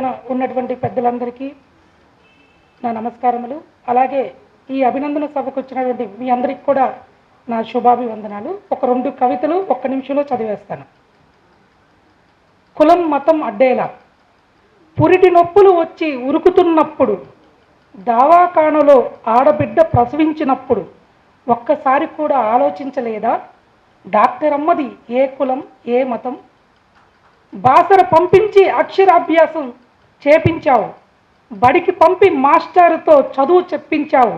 పైన ఉన్నటువంటి పెద్దలందరికీ నా నమస్కారములు. అలాగే ఈ అభినందన సభకు వచ్చినటువంటి మీ అందరికీ కూడా నా శుభాభివందనాలు. ఒక 2 కవితలు 1 నిమిషంలో చదివేస్తాను. కులం మతం అడ్డేలా, పురిటి నొప్పులు వచ్చి ఉరుకుతున్నప్పుడు, దావాఖానలో ఆడబిడ్డ ప్రసవించినప్పుడు ఒక్కసారి కూడా ఆలోచించలేదా? డాక్టర్ అమ్మది ఏ కులం ఏ మతం? బాసర పంపించి అక్షరాభ్యాసం చేపించావు, బడికి పంపి మాస్టర్తో చదువు చెప్పించావు.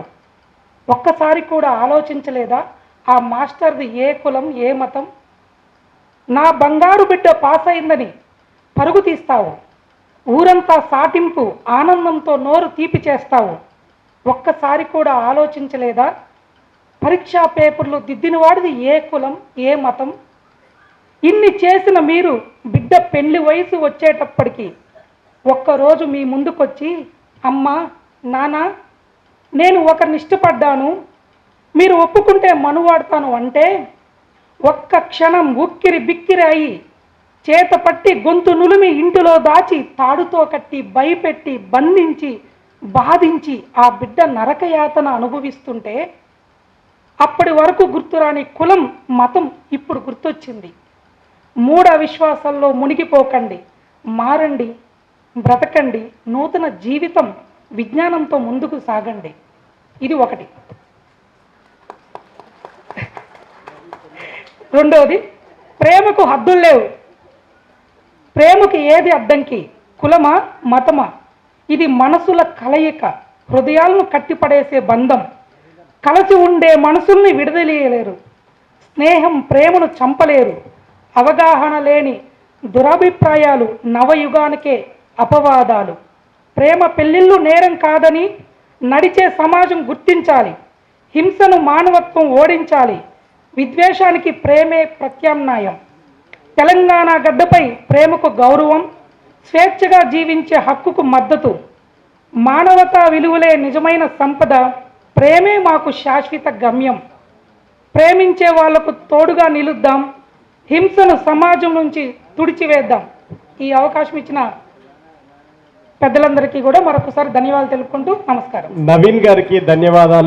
ఒక్కసారి కూడా ఆలోచించలేదా ఆ మాస్టర్ది ఏ కులం ఏ మతం? నా బంగారు బిడ్డ పాస్ అయిందని పరుగు తీస్తావు, ఊరంతా సాటింపు ఆనందంతో నోరు తీపి చేస్తావు. ఒక్కసారి కూడా ఆలోచించలేదా పరీక్షా పేపర్లు దిద్దిన వాడిది ఏ కులం ఏ మతం? ఇన్ని చేసిన మీరు బిడ్డ పెళ్లి వయసు వచ్చేటప్పటికి ఒక్కరోజు మీ ముందుకొచ్చి, అమ్మా నాన్న నేను ఒకరిని ఇష్టపడ్డాను, మీరు ఒప్పుకుంటే మనువాడతాను అంటే ఒక్క క్షణం ఉక్కిరి బిక్కిరి అయి చేత పట్టి గొంతు నులిమి ఇంటిలో దాచి తాడుతో కట్టి భయపెట్టి బంధించి బాధించి ఆ బిడ్డ నరకయాతన అనుభవిస్తుంటే అప్పటి వరకు గుర్తురాని కులం మతం ఇప్పుడు గుర్తొచ్చింది. మూఢ విశ్వాసాల్లో మునిగిపోకండి, మారండి, బ్రతకండి, నూతన జీవితం విజ్ఞానంతో ముందుకు సాగండి. ఇది ఒకటి. రెండవది, ప్రేమకు హద్దులు లేవు, ప్రేమకి ఏది అడ్డంకి? కులమా మతమా? ఇది మనసుల కలయిక, హృదయాలను కట్టిపడేసే బంధం. కలిసి ఉండే మనసుల్ని విడదలేయలేరు, స్నేహం ప్రేమను చంపలేరు. అవగాహన లేని దురభిప్రాయాలు నవయుగానికే అపవాదాలు. ప్రేమ పెళ్ళిళ్ళు నేరం కాదని నడిచే సమాజం గుర్తించాలి. హింసను మానవత్వం ఓడించాలి, విద్వేషానికి ప్రేమే ప్రత్యామ్నాయం. తెలంగాణ గడ్డపై ప్రేమకు గౌరవం, స్వేచ్ఛగా జీవించే హక్కుకు మద్దతు. మానవతా విలువలే నిజమైన సంపద, ప్రేమే మాకు శాశ్వత గమ్యం. ప్రేమించే వాళ్లకు తోడుగా నిలుద్దాం, హింసను సమాజం నుంచి తుడిచివేద్దాం. ఈ అవకాశం ఇచ్చిన పెద్దలందరికీ కూడా మరొకసారి ధన్యవాదాలు తెలుపుకుంటూ నమస్కారం. నవీన్ గారికి ధన్యవాదాలు.